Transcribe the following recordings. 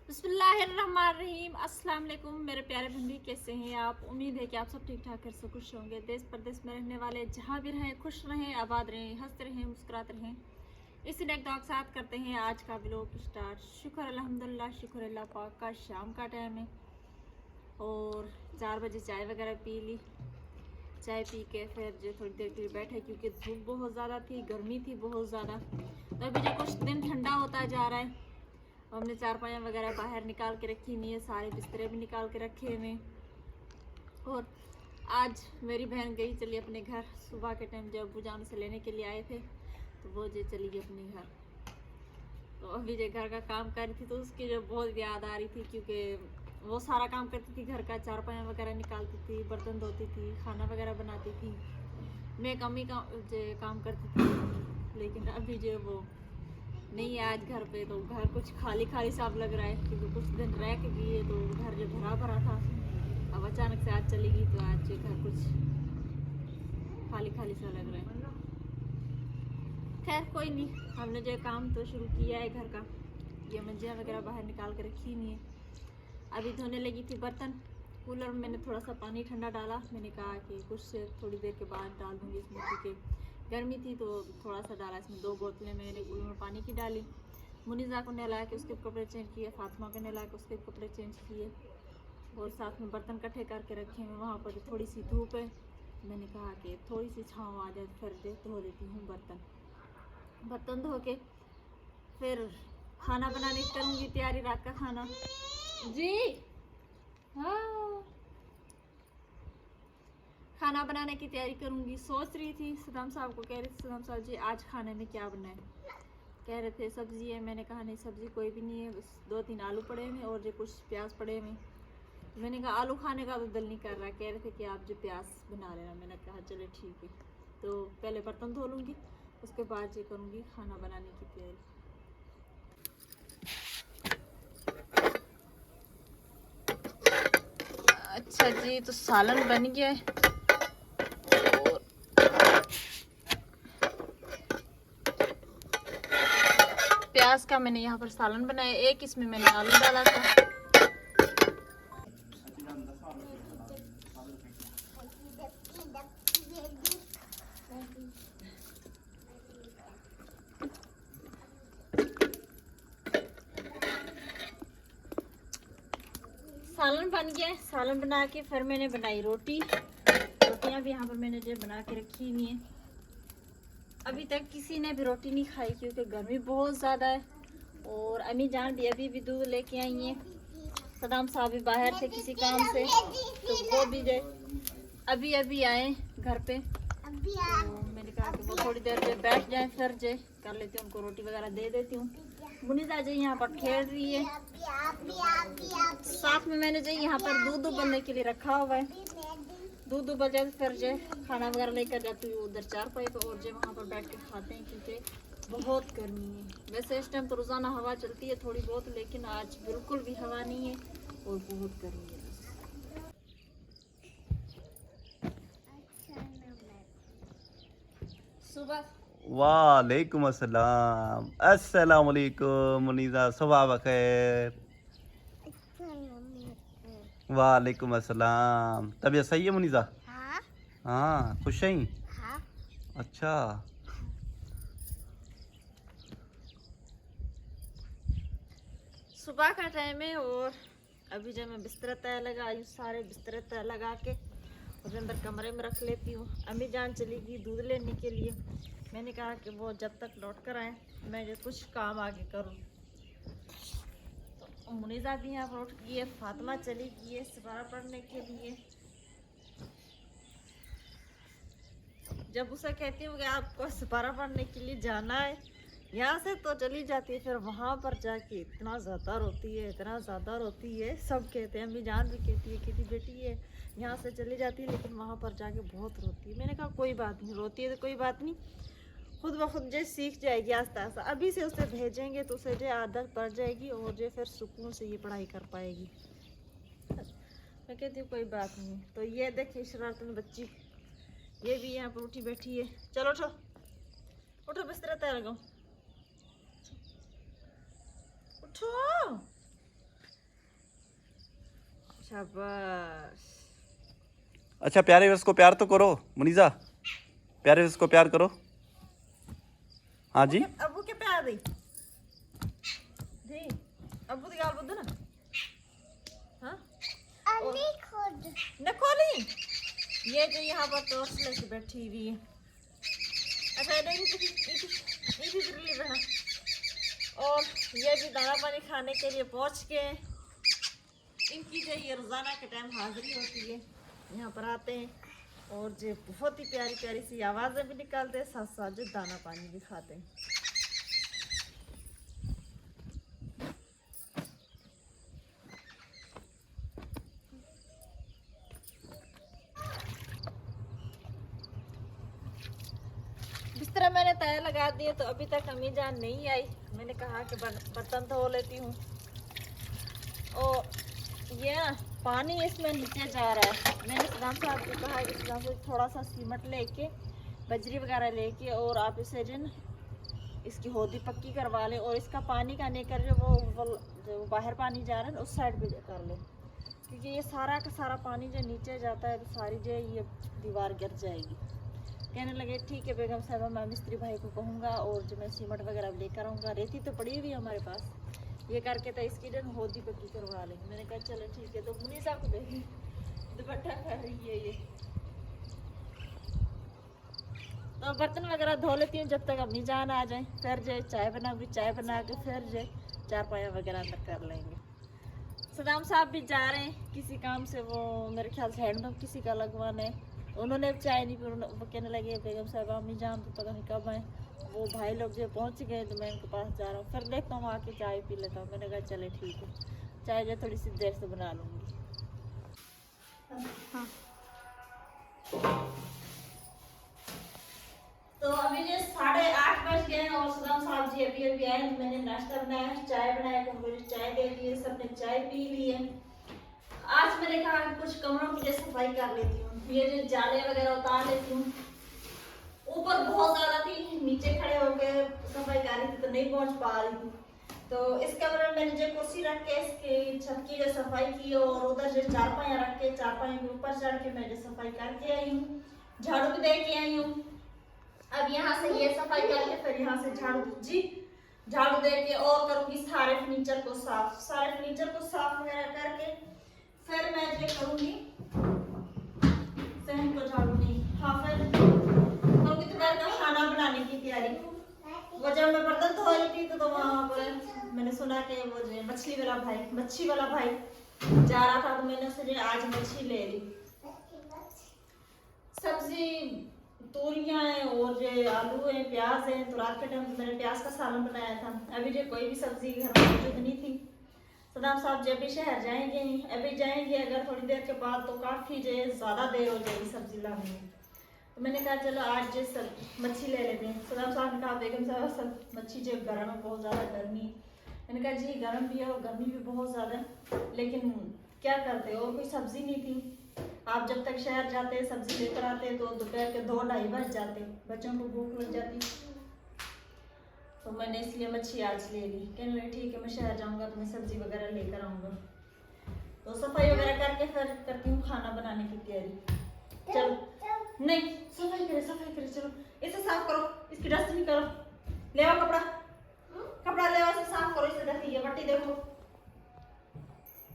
बिस्मिल्लाहिर्रहमानिर्रहीम। अस्सलाम वालेकुम मेरे प्यारे बंदी, कैसे हैं आप? उम्मीद है कि आप सब ठीक ठाक से खुश होंगे। देश प्रदेश में रहने वाले जहाँ भी रहें खुश रहें, आबाद रहें, हंसते रहें, मुस्कुराते रहें। इसी नेक दुआ के साथ करते हैं आज का व्लॉग स्टार्ट। शुक्र अल्हम्दुलिल्लाह, शुक्र अल्लाह पाक का। शाम का टाइम है और 4 बजे चाय वगैरह पी ली। चाय पी के फिर जो थोड़ी देर के लिए बैठे क्योंकि धूप बहुत ज़्यादा थी, गर्मी थी बहुत ज़्यादा। तो अभी जो कुछ दिन ठंडा होता जा रहा है, हमने चारपाइयाँ वगैरह बाहर निकाल के रखी हुई है, सारे बिस्तरे भी निकाल के रखे हुए। और आज मेरी बहन गई चली अपने घर। सुबह के टाइम जब अब्बू जान से लेने के लिए आए थे तो वो जो चली गई अपने घर। तो अभी जो घर का काम कर रही थी तो उसकी जो बहुत याद आ रही थी क्योंकि वो सारा काम करती थी घर का, चारपाइयाँ वगैरह निकालती थी, बर्तन धोती थी, खाना वगैरह बनाती थी। मैं कम ही काम करती थी, लेकिन अभी जो वो नहीं है आज घर पे, तो घर कुछ खाली खाली सा लग रहा है क्योंकि कुछ दिन रह के गई है तो घर जो भरा भरा था। अब अचानक से आज चली गई तो आज जो घर कुछ खाली खाली सा लग रहा है। खैर कोई नहीं, हमने जो काम तो शुरू किया है घर का। ये मंजियाँ वगैरह बाहर निकाल के रखी नहीं है। अभी धोने लगी थी बर्तन। कूलर में मैंने थोड़ा सा पानी ठंडा डाला। मैंने कहा कि कुछ थोड़ी देर के बाद डाल दूँगी इसमें क्योंकि गर्मी थी तो थोड़ा सा डाला। इसमें 2 बोतलें मैंने कूलर में पानी की डाली। मुनीज़ा को नहला के उसके कपड़े चेंज किए, फातिमा को नहला के उसके कपड़े चेंज किए और साथ में बर्तन इकट्ठे करके रखे हैं। वहाँ पर थोड़ी सी धूप है, मैंने कहा कि थोड़ी सी छाँव आ जाए फिर धो देती हूँ बर्तन धो के फिर खाना बनाने की करूँगी तैयारी, रात का खाना। जी हाँ, खाना बनाने की तैयारी करूँगी। सोच रही थी, सदाम साहब को कह रही थी, सदाम साहब जी आज खाने में क्या बनाए? कह रहे थे सब्जी है। मैंने कहा नहीं सब्जी कोई भी नहीं है, बस 2-3 आलू पड़े हुए और जो कुछ प्याज पड़े हुए। मैंने कहा आलू खाने का तो दिल नहीं कर रहा। कह रहे थे कि आप जो प्याज बना लेना। मैंने कहा चले ठीक है। तो पहले बर्तन धो लूँगी, उसके बाद जो करूँगी खाना बनाने की तैयारी। अच्छा जी, तो सालन बन गया है। प्याज का मैंने यहाँ पर सालन बनाया। एक इसमें मैंने आलू डाला था। सालन बन गया। सालन बना के फिर मैंने बनाई रोटियां भी यहाँ पर मैंने जो बना के रखी हुई हैं। अभी तक किसी ने भी रोटी नहीं खाई क्योंकि गर्मी बहुत ज़्यादा है। और अम्मी जान भी अभी दूध लेके आई हैं। सदाम साहब भी बाहर थे किसी काम से, तो वो भी जो अभी आए घर पे। तो मैंने कहा कि वो थोड़ी देर जो बैठ जाए फिर जो कर लेती हूँ, उनको रोटी वगैरह दे देती हूँ। मुनीज़ा जी यहाँ पर खेल रही है। साथ में मैंने जो यहाँ पर दूध उबलने के लिए रखा हुआ है। दूध उबल जाए फिर जो खाना वगैरह लेकर जाती हूँ उधर चारपाई पे और जो वहाँ पर बैठ के खाते हैं क्योंकि बहुत गर्मी है। वैसे इस टाइम तो रोज़ाना हवा चलती है थोड़ी बहुत, लेकिन आज बिल्कुल भी हवा नहीं है और बहुत गर्मी है। सुबह वालेकुम अस्सलाम। अस्सलाम वालेकुम मुनीज़ा, सुबह बखैर। वालेकुम अस्सलाम। तबीयत सही है मुनीज़ा? हाँ। हाँ, खुश हैं? हाँ। अच्छा, सुबह का टाइम है और अभी जब मैं बिस्तर तय लगाई, सारे बिस्तर तय लगा के उसके अंदर कमरे में रख लेती हूँ। अम्मी जान चली गई दूध लेने के लिए। मैंने कहा कि वो जब तक लौट कर आए मैं जो कुछ काम आगे करूँ। तो मुनीज़ा भी यहाँ पर उठ गई है, फातिमा चली गई है सिपारा पढ़ने के लिए। जब उसे कहती हूँ कि आपको सिपारा पढ़ने के लिए जाना है, यहाँ से तो चली जाती है, फिर वहाँ पर जाके इतना ज़्यादा रोती है, इतना ज़्यादा रोती है। सब कहते हैं, अम्मी जान भी कहती है कि बेटी है यहाँ से चली जाती है लेकिन वहाँ पर जाके बहुत रोती है। मैंने कहा कोई बात नहीं, रोती है तो कोई बात नहीं, खुद ब खुद जो सीख जाएगी आस्ता आस्ता। अभी से उसे भेजेंगे तो उसे जो आदत पड़ जाएगी और जो फिर सुकून से ये पढ़ाई कर पाएगी। मैं कहती हूँ कोई बात नहीं। तो ये देखिए शरारतन बच्ची, ये भी यहाँ पर उठी बैठी है। चलो उठो उठो, बिस्तर तय लगाओ, उठो। शाबाश। अच्छा प्यारे व्यूअर्स को प्यार तो करो मुनीजा, प्यारे व्यूअर्स को प्यार करो। हाँ जी अबू के प्यार दी जी, अबू दी गाल बुद्ध ना। हाँ न खोली, ये जो यहाँ पर टॉर्च लेके बैठी हुई है। अच्छा ये भी बिरली बना, और ये भी दाना पानी खाने के लिए पहुँच गए। इनकी जो ये रोज़ाना के टाइम हाजिरी होती है, यहाँ पर आते हैं और जो बहुत ही प्यारी प्यारी सी आवाज़ें भी निकालते हैं, साथ साथ जो दाना पानी भी खाते हैं। बिस्तर मैंने तय लगा दिए तो अभी तक अम्मी जान नहीं आई। मैंने कहा कि बर्तन धो लेती हूँ। और ये ना पानी इसमें नीचे जा रहा है। मैंने सदाम साहब को कहा कि सदाम से थोड़ा सा सीमेंट लेके, बजरी वगैरह लेके, और आप इसे जिन इसकी होदी पक्की करवा लें, और इसका पानी का निकर जो बाहर पानी जा रहा है उस साइड पे कर लें, क्योंकि ये सारा का सारा पानी जो नीचे जाता है तो सारी जो ये दीवार गिर जाएगी। कहने लगे ठीक है बेगम साहबा, मैं मिस्त्री भाई को कहूँगा और जो मैं सीमेंट वगैरह लेकर आऊँगा, रेती तो पड़ी हुई है हमारे पास, ये करके तो इसकी जन होदी पक्की करवा लेंगे। मैंने कहा चलो ठीक है। तो मुनीसा को देखिए दुपट्टा कर रही है ये। तो बर्तन वगैरह धो लेती हूँ जब तक अम्मी जान आ जाए, फिर जो चाय बनाऊँगी, चाय बना के फिर जो चारपाया वगैरह अंदर कर लेंगे। सदाम साहब भी जा रहे हैं किसी काम से, वो मेरे ख्याल से हैंडपम्प किसी का लगवाना है। उन्होंने चाय नहीं पी, वो कहने लगे बेगम साहब अम्मी जान तो पता नहीं कब आए। वो भाई लोग जो पहुंच गए तो मैं उनके पास जा रहा हूँ, फिर देखता हूँ आके चाय पी लेता हूँ। मैंने कहा चले ठीक है, चाय जो थोड़ी सी देर से बना लूँगी। हाँ तो अभी जो 8:30 बज गए हैं और सदाम साहब जी अभी आए। तो मैंने नाश्ता बनाया, चाय बनाया, मुझे चाय दे दी है, सबने चाय पी ली है। आज मैंने कहा कुछ कमरों की सफाई कर लेती हूँ, ये जो जाले वगैरह उतार लेती हूँ। ऊपर बहुत ज्यादा थी, नीचे खड़े होकर सफाई कर रही थी तो नहीं पहुंच पा रही थी। तो इस कमरे में मैंने जो कुर्सी रख के इसकी छत की जो सफाई की, और उधर जो चारपाइयाँ रख के चारपाई के ऊपर चढ़ के मैं जो सफाई करके आई हूँ, झाड़ू भी दे के आई हूँ। अब यहाँ से ये सफाई करके फिर यहाँ से झाड़ू दे के और करूँगी सारे फर्नीचर को साफ वगैरह करके फिर मैं जो करूँगी सहन को झाड़ू नहीं, हाँ फिर करूँगी दोपहर का खाना बनाने की तैयारी। वो जब मैं बर्तन धो रही थी तो वहाँ पर मैंने सुना कि वो जो मच्छी वाला भाई जा रहा था, तो मैंने उससे आज मच्छी ले ली। सब्जी तोरियां हैं और जो आलू है, प्याज है। तो रात के टाइम मैंने प्याज का सालन बनाया था। अभी जो कोई भी सब्जी घर में मौजूद नहीं थी। सदाम साहब जब भी शहर जाएंगे, अभी जाएंगे अगर थोड़ी देर के बाद, तो काफ़ी जो ज़्यादा देर हो जाएगी सब्जी लाने में। तो मैंने कहा चलो आज जो मच्छी ले लेते हैं। सदाम साहब ने कहा बेगम साहब सब मच्छी जो गर्म है, बहुत ज़्यादा गर्मी है। मैंने कहा जी गर्म भी है और गर्मी भी बहुत ज़्यादा है, लेकिन क्या करते और कोई सब्ज़ी नहीं थी। आप जब तक शहर जाते सब्जी लेकर आते तो दोपहर के 2-2:30 बज जाते, बच्चों को भूख लग जाती। तो मैंने इसलिए मच्छी आज ले ली। कहने लगे ठीक है मैं शहर जाऊंगा तो मैं सब्जी वगैरह लेकर आऊंगा। तो सफाई वगैरह करके फिर करती हूँ खाना बनाने की तैयारी। चलो नहीं सफाई करे चलो इसे साफ करो, इसकी डस्टिंग करो, ले आओ कपड़ा ले आओ, इसे साफ करो, इसे डस्टिंग है बट्टी देखो,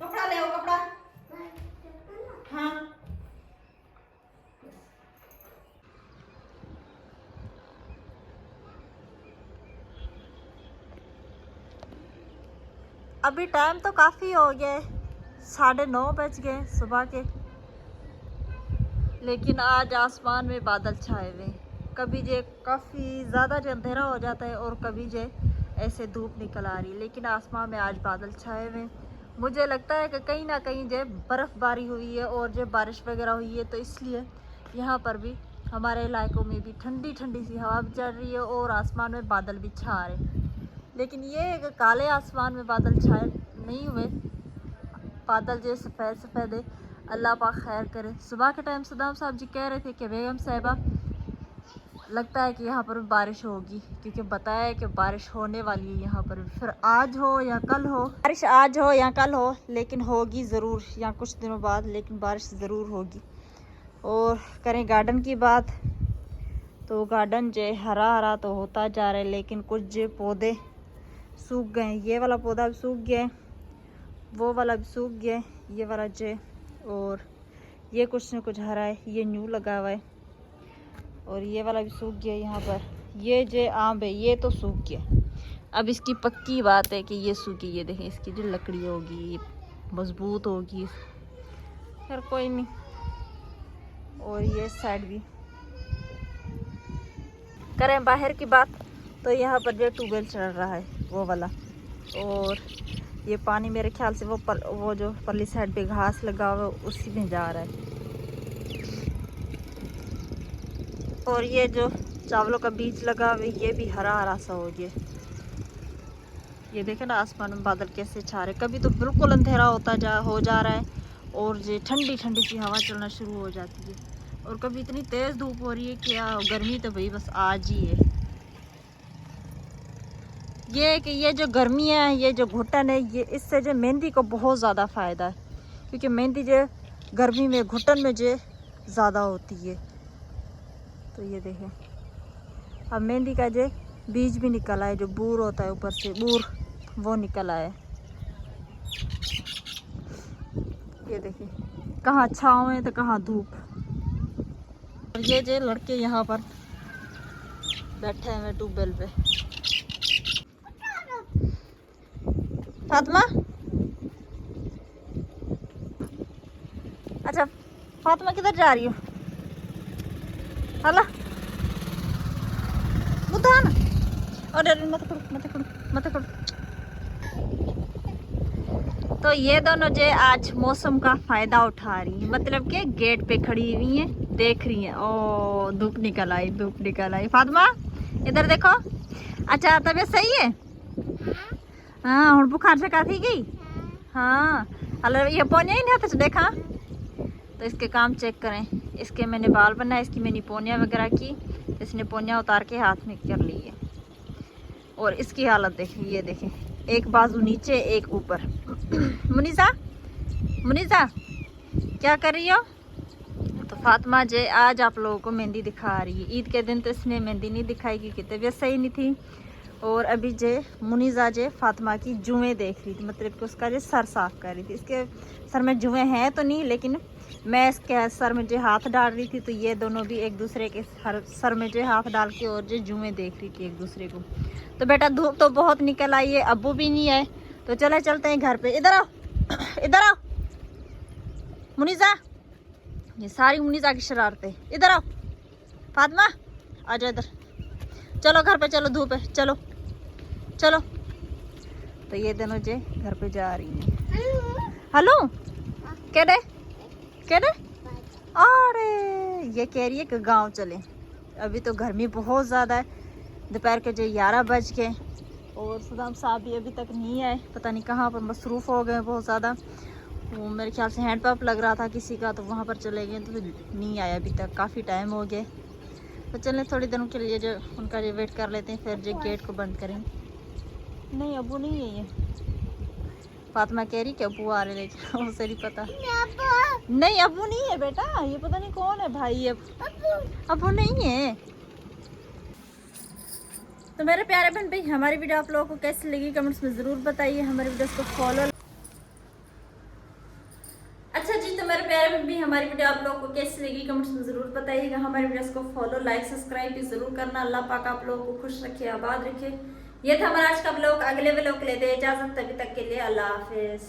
कपड़ा ले आओ कपड़ा। हाँ अभी टाइम तो काफ़ी हो गया, 9:30 बज गए सुबह के, लेकिन आज आसमान में बादल छाए हुए। कभी जे काफ़ी ज़्यादा जो अंधेरा हो जाता है और कभी जे ऐसे धूप निकल आ रही, लेकिन आसमान में आज बादल छाए हुए। मुझे लगता है कि कहीं ना कहीं जो बर्फ़बारी हुई है और जो बारिश वगैरह हुई है, तो इसलिए यहाँ पर भी हमारे इलाकों में भी ठंडी ठंडी सी हवा भी चल रही है और आसमान में बादल भी छा रहे। लेकिन ये काले आसमान में बादल छाए नहीं हुए, बादल जो सफ़ेद सफ़ेद है, अल्लाह पाक खैर करे। सुबह के टाइम सदाम साहब जी कह रहे थे कि बेगम साहिबा लगता है कि यहाँ पर बारिश होगी, क्योंकि बताया है कि बारिश होने वाली है यहाँ पर। फिर आज हो या कल हो, बारिश आज हो या कल हो, लेकिन होगी ज़रूर या कुछ दिनों बाद, लेकिन बारिश ज़रूर होगी। और करें गार्डन की बात, तो गार्डन जो हरा हरा तो होता जा रहा है, लेकिन कुछ जो पौधे सूख गए। ये वाला पौधा भी सूख गया, वो वाला भी सूख गया, ये वाला जो, और ये कुछ न कुछ हरा है, ये न्यू लगा हुआ है, और ये वाला भी सूख गया। यहाँ पर ये जो आम है ये तो सूख गया। अब इसकी पक्की बात है कि ये सूखी, ये देखें इसकी जो लकड़ी होगी ये मजबूत होगी, खैर कोई नहीं। और ये साइड भी करें बाहर की बात, तो यहाँ पर जो ट्यूबवेल चल रहा है वो वाला, और ये पानी मेरे ख्याल से वो जो परली साइड पे घास लगा हुआ है उसी में जा रहा है। और ये जो चावलों का बीज लगा हुआ है ये भी हरा हरा सा हो गया। ये देखे ना आसमान में बादल कैसे छा रहे, कभी तो बिल्कुल अंधेरा हो जा रहा है, और जो ठंडी ठंडी सी हवा चलना शुरू हो जाती है, और कभी इतनी तेज़ धूप हो रही है कि गर्मी तो भाई बस आज ही है। ये कि ये जो गर्मी है, ये जो घुटन है, ये इससे जो मेहंदी को बहुत ज़्यादा फ़ायदा है, क्योंकि मेहंदी जो गर्मी में घुटन में जो ज़्यादा होती है। तो ये देखें अब मेहंदी का जो बीज भी निकल आए, जो बूर होता है ऊपर से बूर, वो निकल आया। ये देखिए कहाँ छाँव है तो कहाँ धूप। और ये जो लड़के यहाँ पर बैठे हैं ट्यूबवेल पे। फातिमा, अच्छा फातिमा किधर जा रही हो? हला बुधान, और मत करो। तो ये दोनों जो आज मौसम का फ़ायदा उठा रही है, मतलब कि गेट पे खड़ी हुई हैं, देख रही हैं। ओ धूप निकल आई। फातिमा इधर देखो। अच्छा तबीयत सही है? हाँ हूँ बुखार से काफी गई। हाँ अल्लाह ये पोनिया ही नहीं आता देखा। तो इसके काम चेक करें, इसके मैंने बाल बनाए, इसकी मैंने पोनिया वगैरह की, इसने पोनिया उतार के हाथ में कर ली है। और इसकी हालत देखें, ये देखें एक बाजू नीचे एक ऊपर। मुनीसा क्या कर रही हो? तो फातिमा जे आज आप लोगों को मेहंदी दिखा रही है। ईद के दिन तो इसने मेहंदी नहीं दिखाई क्योंकि तबीयत सही नहीं थी। और अभी जे मुनीजा जे फातिमा की जुएँ देख रही थी, मतलब कि उसका जो सर साफ कर रही थी। इसके सर में जुएँ हैं तो नहीं, लेकिन मैं इसके सर में जो हाथ डाल रही थी, तो ये दोनों भी एक दूसरे के सर में जो हाथ डाल के और जो जुएँ देख रही थी एक दूसरे को। तो बेटा धूप तो बहुत निकल आई है, अब्बू भी नहीं आए, तो चलते हैं घर पे। इधर आओ मुनीजा, ये सारी मुनीजा की शरारतें। इधर आओ फातिमा, आ जाओ इधर, चलो घर पे चलो, धूप है, चलो। तो ये दोनों जे घर पे जा रही हैं। हेलो क्या अरे ये कह रही है कि गांव चले। अभी तो गर्मी बहुत ज़्यादा है, दोपहर के जो 11 बज गए, और सदाम साहब भी अभी तक नहीं आए, पता नहीं कहाँ पर मसरूफ़ हो गए बहुत ज़्यादा। वो मेरे ख्याल से हैंड पंप लग रहा था किसी का, तो वहाँ पर चले गए, तो फिर नहीं आया अभी तक, काफ़ी टाइम हो गया। तो चलें थोड़ी देर के लिए जो उनका जो वेट कर लेते हैं, फिर जो गेट को बंद करेंगे। नहीं अबू नहीं है, ये फातिमा कह रही कि अबू आ रहे, लेकिन उसे नहीं पता। नहीं अबू नहीं है बेटा, ये पता नहीं कौन है भाई। अबू नहीं है। तो मेरे प्यारे बहन भाई, हमारी वीडियो आप लोगों को कैसी लगी कमेंट्स में ज़रूर बताइए। हमारे वीडियोस को फॉलो। अच्छा जी, तो मेरे प्यारे बहन भाई, हमारी वीडियो आप लोगों को कैसी लगी कमेंट्स में ज़रूर बताइएगा। हमारे वीडियोस को फॉलो, लाइक, सब्सक्राइब भी ज़रूर करना। अल्लाह पाक आप लोगों को खुश रखे, आबाद रखे। ये था हमारा आज का व्लॉग। अगले व्लॉग के लिए दे इजाज़त, तभी तक के लिए अल्लाह हाफिज़।